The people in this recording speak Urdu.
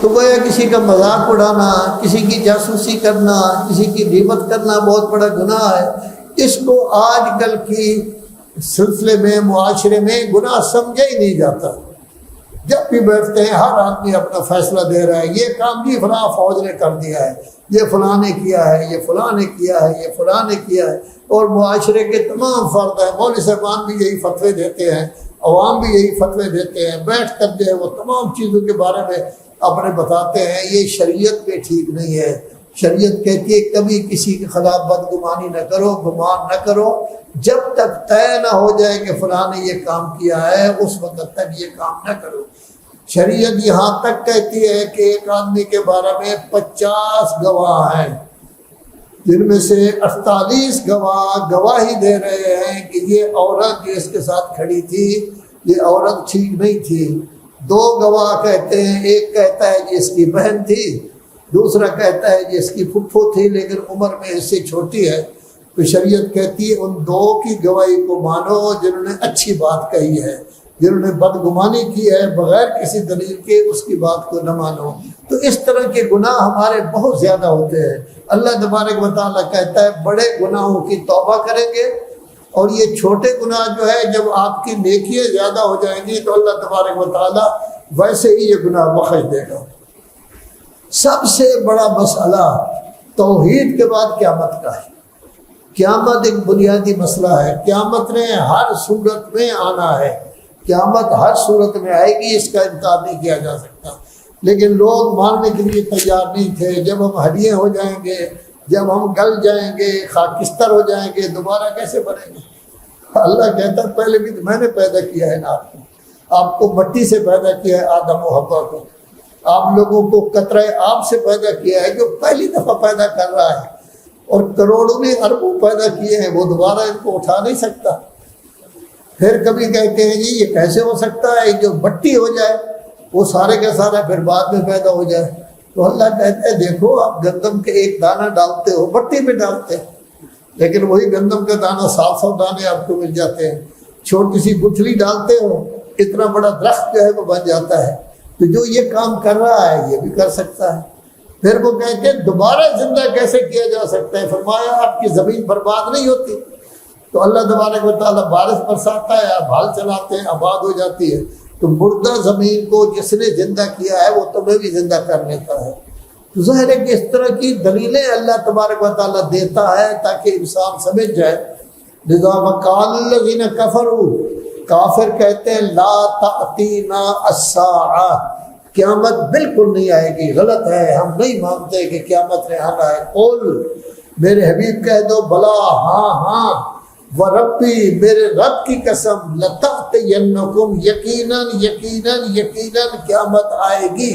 تو گویا کسی کا مذاق اڑانا، کسی کی جاسوسی کرنا، کسی کی غیبت کرنا بہت بڑا گناہ ہے۔ اس کو آج کل کی سلسلے میں، معاشرے میں گناہ سمجھا ہی نہیں جاتا۔ جب بھی بیٹھتے ہیں ہر آدمی اپنا فیصلہ دے رہا ہے، یہ کام بھی فلاں فوج نے کر دیا ہے، یہ فلاں نے کیا ہے، یہ فلاں نے کیا ہے، یہ فلاں نے کیا ہے، اور معاشرے کے تمام فرد ہیں، مولوی صاحبان بھی یہی فتوے دیتے ہیں، عوام بھی یہی فتوے دیتے ہیں، بیٹھ کر جو ہے وہ تمام چیزوں کے بارے میں اپنے بتاتے ہیں۔ یہ شریعت میں ٹھیک نہیں ہے۔ شریعت کہتی ہے کبھی کسی کے خلاف بدگمانی نہ کرو، گمان نہ کرو، جب تک طے نہ ہو جائے کہ فلاں نے یہ کام کیا ہے اس وقت تک یہ کام نہ کرو۔ شریعت یہاں تک کہتی ہے کہ ایک آدمی کے بارے میں 50 گواہ ہیں، جن میں سے 48 گواہ گواہی دے رہے ہیں کہ یہ عورت جو اس کے ساتھ کھڑی تھی یہ عورت ٹھیک نہیں تھی۔ 2 گواہ کہتے ہیں، ایک کہتا ہے کہ اس کی بہن تھی، دوسرا کہتا ہے کہ اس کی پھپھو تھی لیکن عمر میں اس سے چھوٹی ہے۔ تو شریعت کہتی ہے ان 2 کی گواہی کو مانو جنہوں نے اچھی بات کہی ہے، جنہوں نے بدگمانی کی ہے بغیر کسی دلیل کے اس کی بات کو نہ مانو۔ تو اس طرح کے گناہ ہمارے بہت زیادہ ہوتے ہیں۔ اللہ تبارک و تعالیٰ کہتا ہے بڑے گناہوں کی توبہ کریں گے، اور یہ چھوٹے گناہ جو ہے جب آپ کی نیکیاں زیادہ ہو جائیں گی تو اللہ تبارک و تعالیٰ ویسے ہی یہ گناہ بخش دے گا۔ سب سے بڑا مسئلہ توحید کے بعد قیامت کا ہے۔ قیامت ایک بنیادی مسئلہ ہے، قیامت نے ہر صورت میں آنا ہے، قیامت ہر صورت میں آئے گی، اس کا انکار نہیں کیا جا سکتا۔ لیکن لوگ ماننے کے لیے تیار نہیں تھے۔ جب ہم ہڈیاں ہو جائیں گے، جب ہم گل جائیں گے، خاکستر ہو جائیں گے، دوبارہ کیسے بنیں گے؟ اللہ کہتا ہے پہلے بھی تو میں نے پیدا کیا ہے نا آپ کو مٹی سے پیدا کیا ہے، آدم و حوا کو، آپ لوگوں کو قطرہ آب سے پیدا کیا ہے جو پہلی دفعہ پیدا کر رہا ہے، اور کروڑوں نے اربوں پیدا کیے ہیں، وہ دوبارہ ان کو اٹھا نہیں سکتا۔ پھر کبھی کہتے ہیں جی یہ کیسے ہو سکتا ہے جو مٹی ہو جائے وہ سارے کا سارا پھر بعد میں پیدا ہو جائے۔ تو اللہ کہتا ہے دیکھو آپ گندم کے ایک دانہ ڈالتے ہو، مٹی میں ڈالتے ہیں، لیکن وہی گندم کا دانہ 700 دانے آپ کو مل جاتے ہیں۔ چھوٹی سی گٹھلی ڈالتے ہو، اتنا بڑا درخت جو ہے وہ بن جاتا ہے۔ تو جو یہ کام کر رہا ہے یہ بھی کر سکتا ہے۔ پھر وہ کہتے ہیں دوبارہ زندہ کیسے کیا جا سکتا ہے؟ فرمایا آپ کی زمین برباد نہیں ہوتی۔ تو اللہ تبارک و تعالیٰ بارش برساتا ہے، آپ ہل چلاتے ہیں، آباد ہو جاتی ہے۔ تو مردہ زمین کو جس نے زندہ کیا ہے وہ تمہیں بھی زندہ کر لیتا ہے۔ تو ظاہر ہے کہ اس طرح کی دلیلیں اللہ تبارک و تعالیٰ دیتا ہے تاکہ انسان سمجھ جائے۔ لذا وقال الذین کفروا، کافر کہتے ہیں لا تأتینا الساعہ، قیامت بالکل نہیں آئے گی، غلط ہے، ہم نہیں مانتے کہ قیامت نے آنا ہے۔ قل، میرے حبیب کہہ دو بلا، ہاں ہاں، وربی، میرے رب کی قسم، لتأتینکم، یقیناً یقیناً یقیناً قیامت آئے گی۔